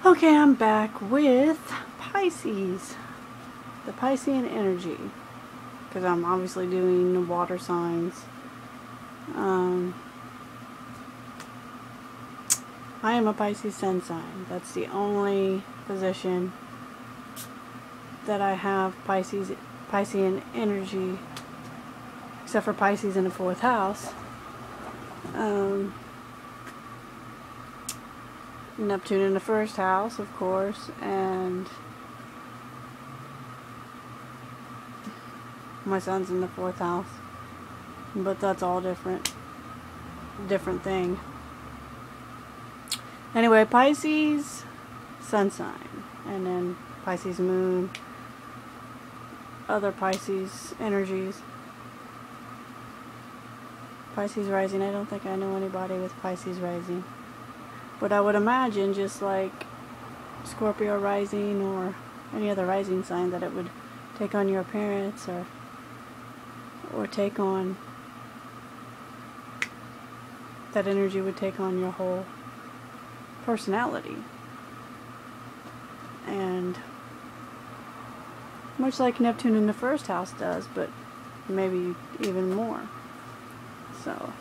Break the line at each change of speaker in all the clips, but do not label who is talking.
Okay, I'm back with Pisces, the Piscean energy, because I'm obviously doing the water signs. I am a Pisces sun sign. That's the only position that I have Piscean energy, except for Pisces in the 4th house. Neptune in the 1st house, of course, and my son's in the 4th house. But that's all different thing. Anyway, Pisces sun sign, and then Pisces moon, other Pisces energies. Pisces rising, I don't think I know anybody with Pisces rising. But I would imagine, just like Scorpio rising or any other rising sign, that it would take on your appearance or take on, that energy would take on your whole personality. And much like Neptune in the 1st house does, but maybe even more. So,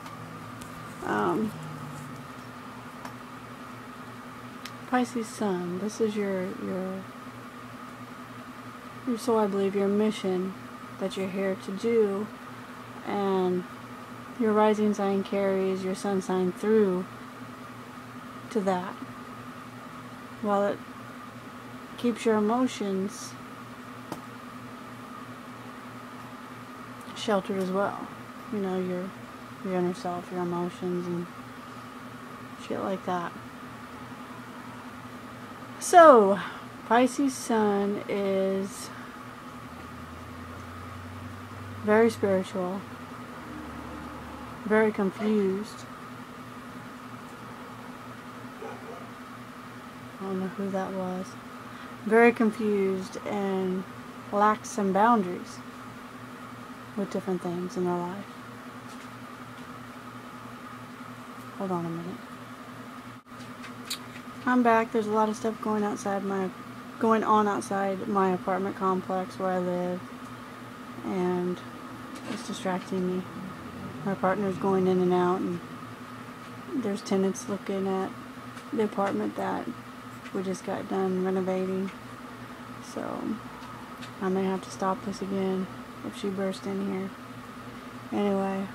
Pisces sun, this is your soul, I believe, your mission that you're here to do, and your rising sign carries your sun sign through to that, while it keeps your emotions sheltered as well. You know, your inner self, your emotions, and shit like that. So, Pisces sun is very spiritual, very confused. I don't know who that was. Very confused and lacks some boundaries with different things in their life. Hold on a minute. I'm back. There's a lot of stuff going on outside my apartment complex where I live, and it's distracting me. My partner's going in and out, and there's tenants looking at the apartment that we just got done renovating. So I may have to stop this again if she bursts in here. Anyway,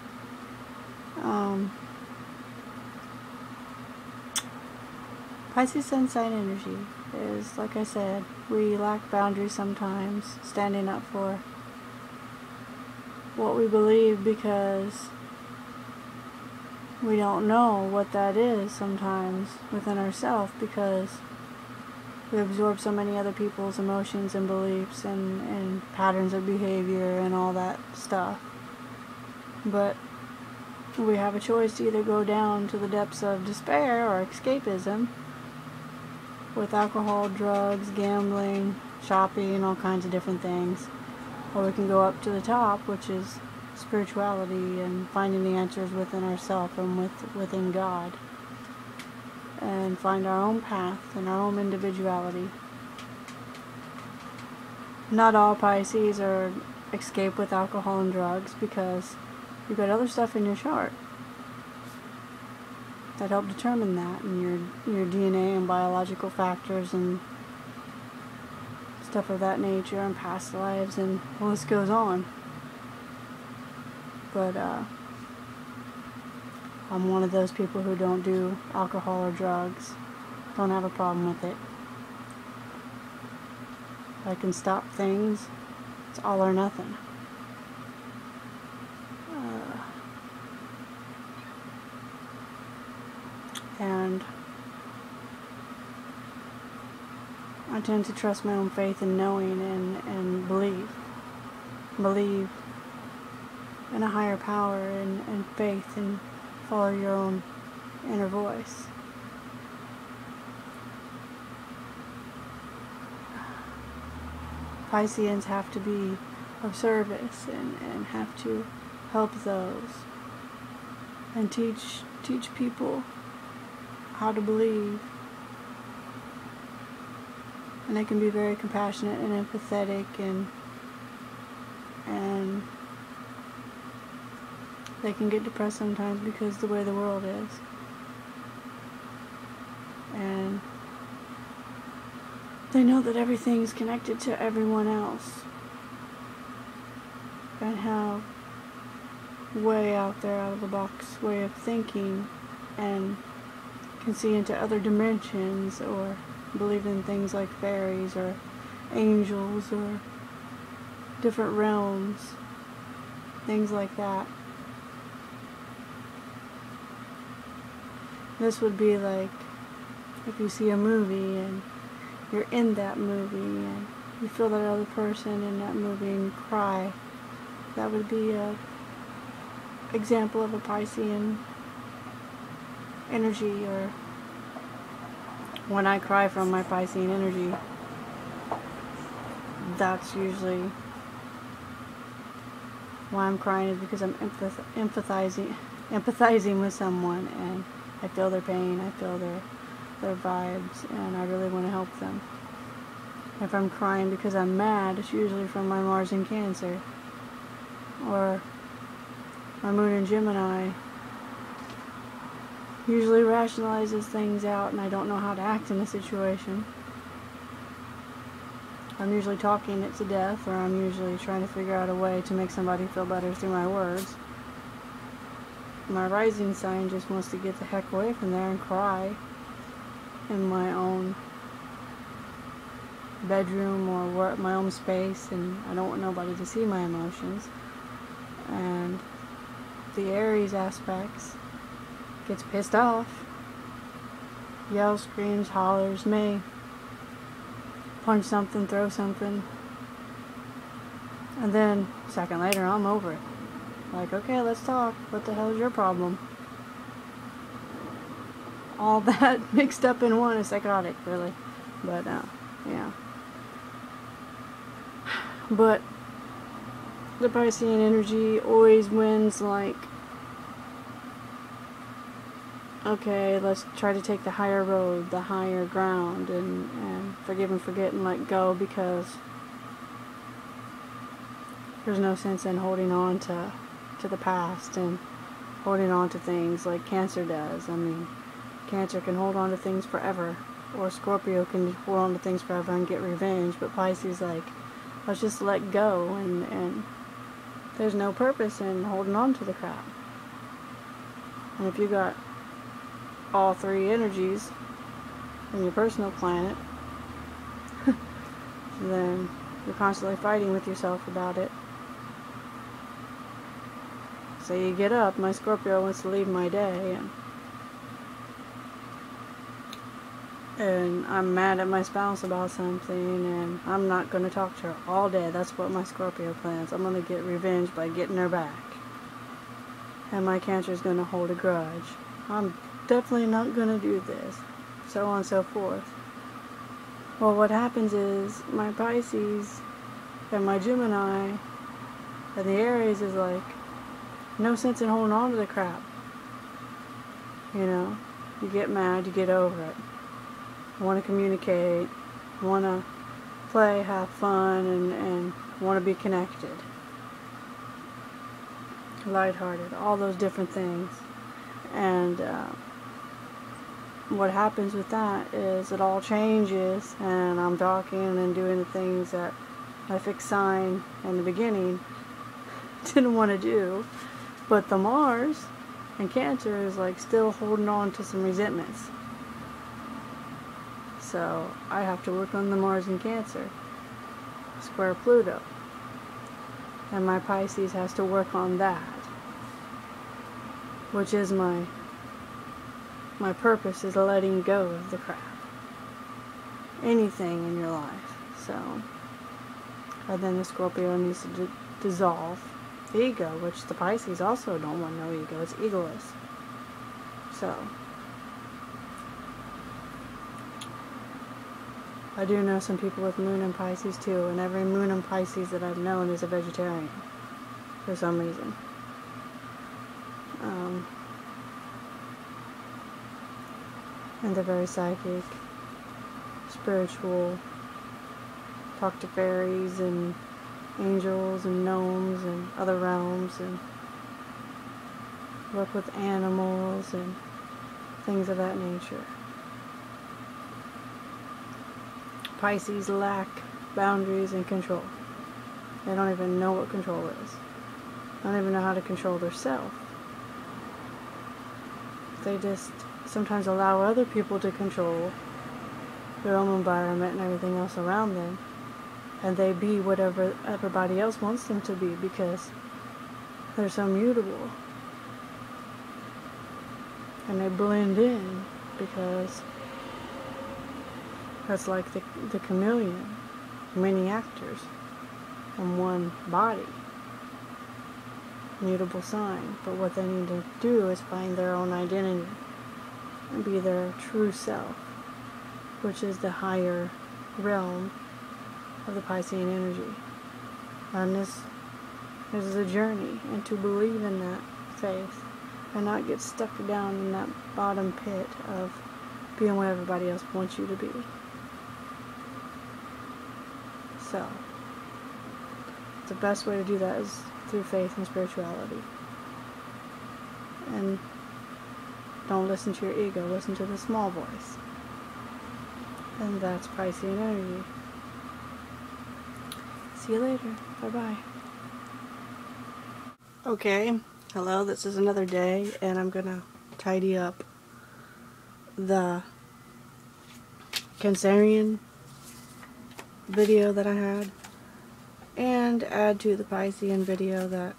Pisces sun sign energy is, like I said, we lack boundaries sometimes, standing up for what we believe, because we don't know what that is sometimes within ourselves, because we absorb so many other people's emotions and beliefs and patterns of behavior and all that stuff. But we have a choice to either go down to the depths of despair or escapism with alcohol, drugs, gambling, shopping, all kinds of different things. Or we can go up to the top, which is spirituality and finding the answers within ourselves and within God, and find our own path and our own individuality. Not all Pisces are escape with alcohol and drugs, because you've got other stuff in your chart that help determine that, and your DNA and biological factors and stuff of that nature, and past lives, and the list goes on. But I'm one of those people who don't do alcohol or drugs. Don't have a problem with it. If I can stop things, it's all or nothing. And I tend to trust my own faith and knowing, and believe in a higher power, and faith, and follow your own inner voice. Pisceans have to be of service and have to help those and teach people how to believe And they can be very compassionate and empathetic, and they can get depressed sometimes because of the way the world is. And they know that everything's connected to everyone else, and have way out there, out of the box way of thinking, and can see into other dimensions, or believe in things like fairies or angels or different realms, things like that. This would be like if you see a movie and you're in that movie and you feel that other person in that movie and you cry. That would be a example of a Piscean energy. Or when I cry from my Piscean energy, that's usually why I'm crying, is because I'm empathizing with someone, and I feel their pain, I feel their vibes, and I really want to help them. If I'm crying because I'm mad, it's usually from my Mars in Cancer, or my Moon in Gemini. Usually rationalizes things out, and I don't know how to act in a situation. I'm usually talking it to death, or I'm usually trying to figure out a way to make somebody feel better through my words. My rising sign just wants to get the heck away from there and cry in my own bedroom or my own space, and I don't want nobody to see my emotions. And the Aries aspects gets pissed off, yells, screams, hollers, may punch something, throw something, and then a second later I'm over it. Like, okay, let's talk. What the hell is your problem? All that mixed up in one is psychotic, really. But, yeah. But the Piscean energy always wins, like, okay, let's try to take the higher road, the higher ground, and forgive and forget and let go, because there's no sense in holding on to the past and holding on to things like Cancer does. I mean, Cancer can hold on to things forever, or Scorpio can hold on to things forever and get revenge, but Pisces, like, let's just let go, and there's no purpose in holding on to the crap. And if you got all three energies in your personal planet, then you're constantly fighting with yourself about it. So you get up, my Scorpio wants to leave my day, and I'm mad at my spouse about something, and I'm not going to talk to her all day. That's what my Scorpio plans. I'm going to get revenge by getting her back. And my Cancer is going to hold a grudge. I'm definitely not going to do this. So on and so forth. Well, what happens is my Pisces and my Gemini and the Aries is like, no sense in holding on to the crap. You know, you get mad, you get over it. You want to communicate, want to play, have fun, and want to be connected. Lighthearted, all those different things. And what happens with that is it all changes, and I'm talking and doing the things that my fixed sign in the beginning didn't want to do. But the Mars and Cancer is like still holding on to some resentments. So I have to work on the Mars and Cancer, square Pluto. And my Pisces has to work on that, which is my purpose, is letting go of the crap. Anything in your life. So, and then the Scorpio needs to dissolve the ego, which the Pisces also don't want no ego. It's egoless. So, I do know some people with Moon and Pisces too, and every Moon and Pisces that I've known is a vegetarian for some reason. And they're very psychic, spiritual, talk to fairies and angels and gnomes and other realms, and work with animals and things of that nature. Pisces lack boundaries and control. They don't even know what control is. They don't even know how to control their self. They just sometimes allow other people to control their own environment and everything else around them, and they be whatever everybody else wants them to be because they're so mutable, and they blend in because that's like the chameleon, many actors in one body, mutable sign. But what they need to do is find their own identity and be their true self, which is the higher realm of the Piscean energy. And this is a journey, and to believe in that faith and not get stuck down in that bottom pit of being what everybody else wants you to be. So, the best way to do that is through faith and spirituality. And don't listen to your ego, listen to the small voice. And that's Piscean energy. See you later. Bye-bye. Okay, hello, this is another day, and I'm gonna tidy up the Cancerian video that I had and add to the Piscean video that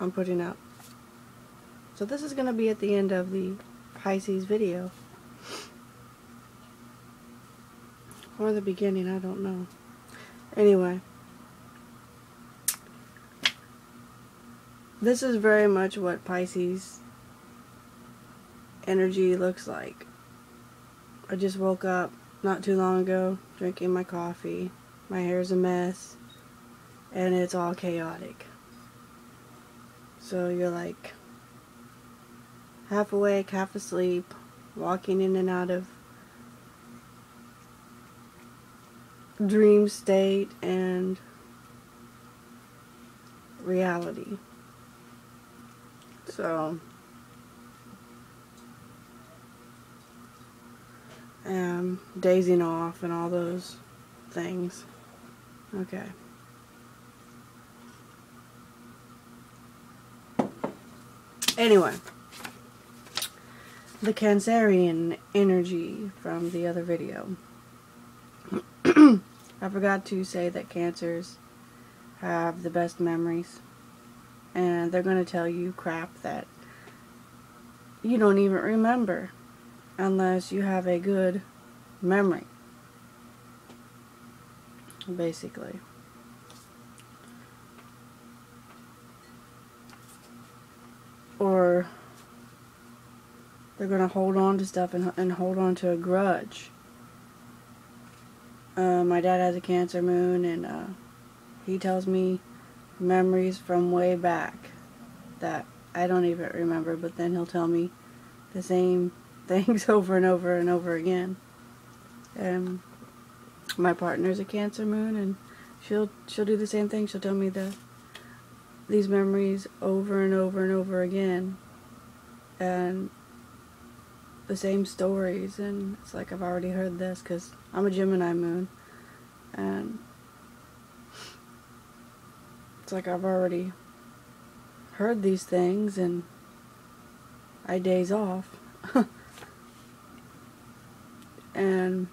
I'm putting up. So this is gonna be at the end of the Pisces video. Or the beginning, I don't know. Anyway. This is very much what Pisces energy looks like. I just woke up not too long ago, drinking my coffee. My hair's a mess. And it's all chaotic. So you're like half awake, half asleep, walking in and out of dream state and reality. So dazing off and all those things. Okay. Anyway, the Cancerian energy from the other video. I forgot to say that Cancers have the best memories, and they're going to tell you crap that you don't even remember unless you have a good memory, basically. Or they're going to hold on to stuff and hold on to a grudge. My dad has a Cancer moon, and he tells me memories from way back that I don't even remember, but then he'll tell me the same things over and over and over again. And my partner's a Cancer moon, and she'll do the same thing. She'll tell me these memories over and over and over again, and the same stories, and it's like I've already heard this because I'm a Gemini moon, and it's like I've already heard these things, and I daze off. And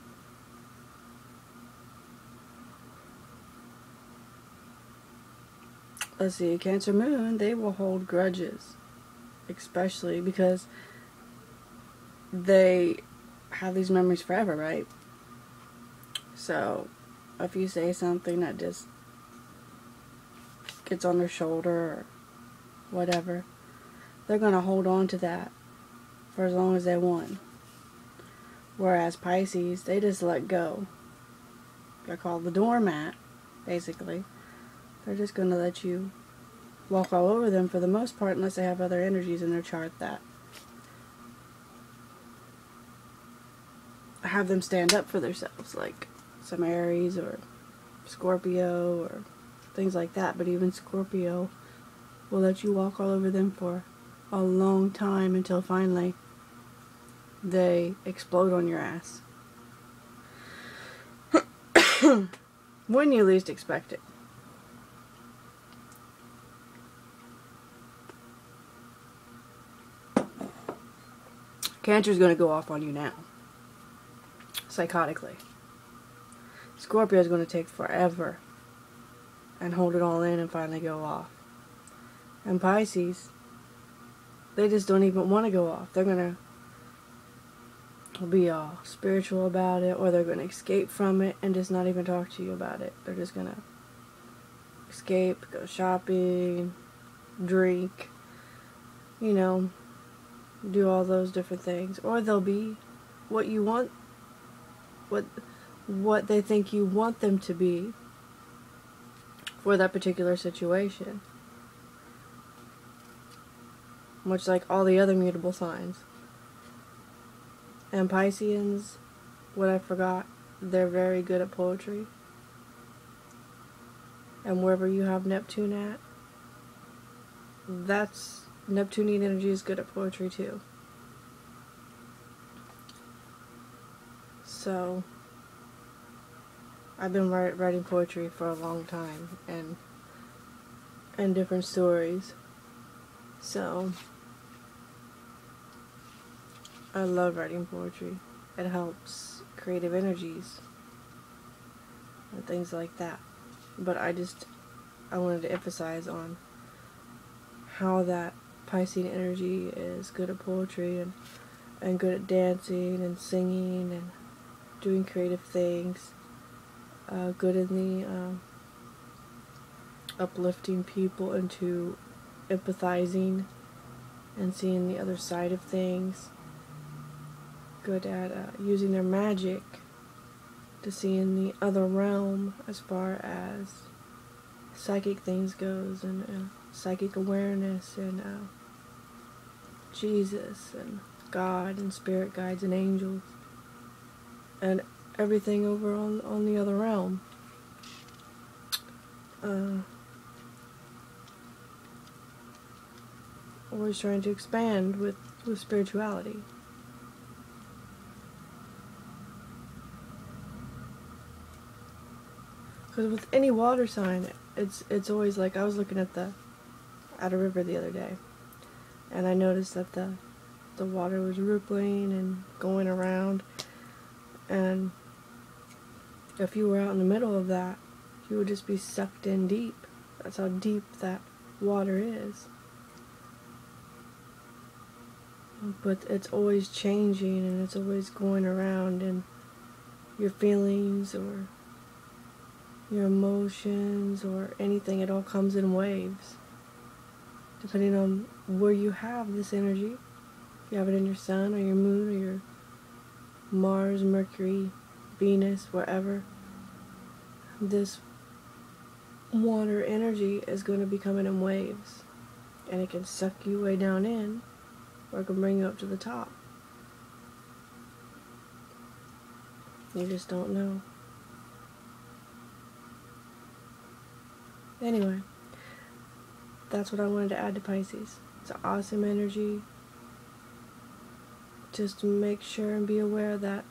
let's see, Cancer moon, they will hold grudges, especially because they have these memories forever, right? So if you say something that just gets on their shoulder or whatever, they're going to hold on to that for as long as they want. Whereas Pisces, they just let go. They're called the doormat, basically. They're just going to let you walk all over them for the most part, unless they have other energies in their chart that have them stand up for themselves. Like some Aries or Scorpio or things like that. But even Scorpio will let you walk all over them for a long time until finally they explode on your ass. When you least expect it. Cancer's going to go off on you now. Psychotically. Scorpio's going to take forever and hold it all in and finally go off. And Pisces, they just don't even want to go off. They're going to be all spiritual about it, or they're going to escape from it and just not even talk to you about it. They're just going to escape, go shopping, drink, you know, do all those different things. Or they'll be what you want, what they think you want them to be for that particular situation. Much like all the other mutable signs. And Pisceans, what I forgot, they're very good at poetry. And wherever you have Neptune at, that's Neptunian energy is good at poetry too. So I've been writing poetry for a long time, and different stories. So I love writing poetry. It helps creative energies and things like that. But I wanted to emphasize on how that Piscean energy is good at poetry and good at dancing and singing and doing creative things. Good in the uplifting people into empathizing and seeing the other side of things. Good at using their magic to see in the other realm as far as psychic things goes, and psychic awareness, and Jesus and God and spirit guides and angels and everything over on the other realm. Always trying to expand with spirituality. Because with any water sign, it's always like, I was looking at a river the other day, and I noticed that the water was rippling and going around, and if you were out in the middle of that, you would just be sucked in deep. That's how deep that water is. But it's always changing, and it's always going around, and your feelings or your emotions or anything, it all comes in waves. Depending on where you have this energy. If you have it in your sun or your moon or your Mars, Mercury, Venus, wherever, this water energy is going to be coming in waves. And it can suck you way down in, or it can bring you up to the top. You just don't know. Anyway, that's what I wanted to add to Pisces. It's an awesome energy. Just make sure and be aware that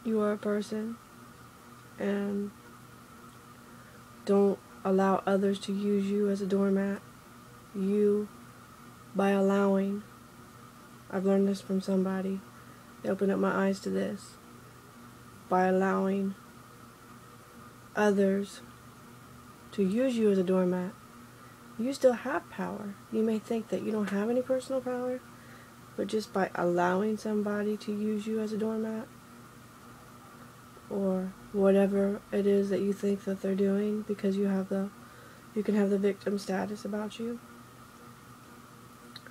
you are a person, and don't allow others to use you as a doormat. You, by allowing, I've learned this from somebody, they opened up my eyes to this, by allowing others to use you as a doormat, you still have power. You may think that you don't have any personal power, but just by allowing somebody to use you as a doormat, or whatever it is that you think that they're doing, because you can have the victim status about you,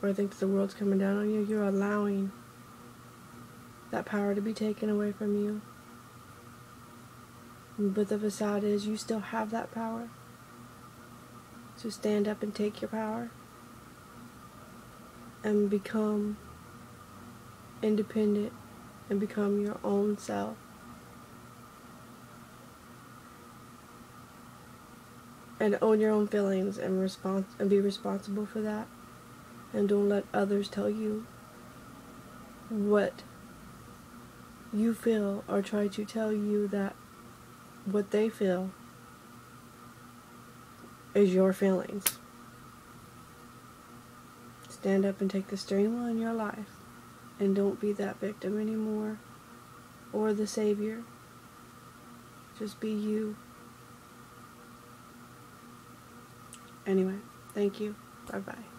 or think that the world's coming down on you, you're allowing that power to be taken away from you. But the facade is you still have that power. So stand up and take your power and become independent and become your own self. And own your own feelings and be responsible for that. And don't let others tell you what you feel or try to tell you that what they feel is your feelings. Stand up and take the steering wheel in your life. And don't be that victim anymore. Or the savior. Just be you. Anyway, thank you. Bye-bye.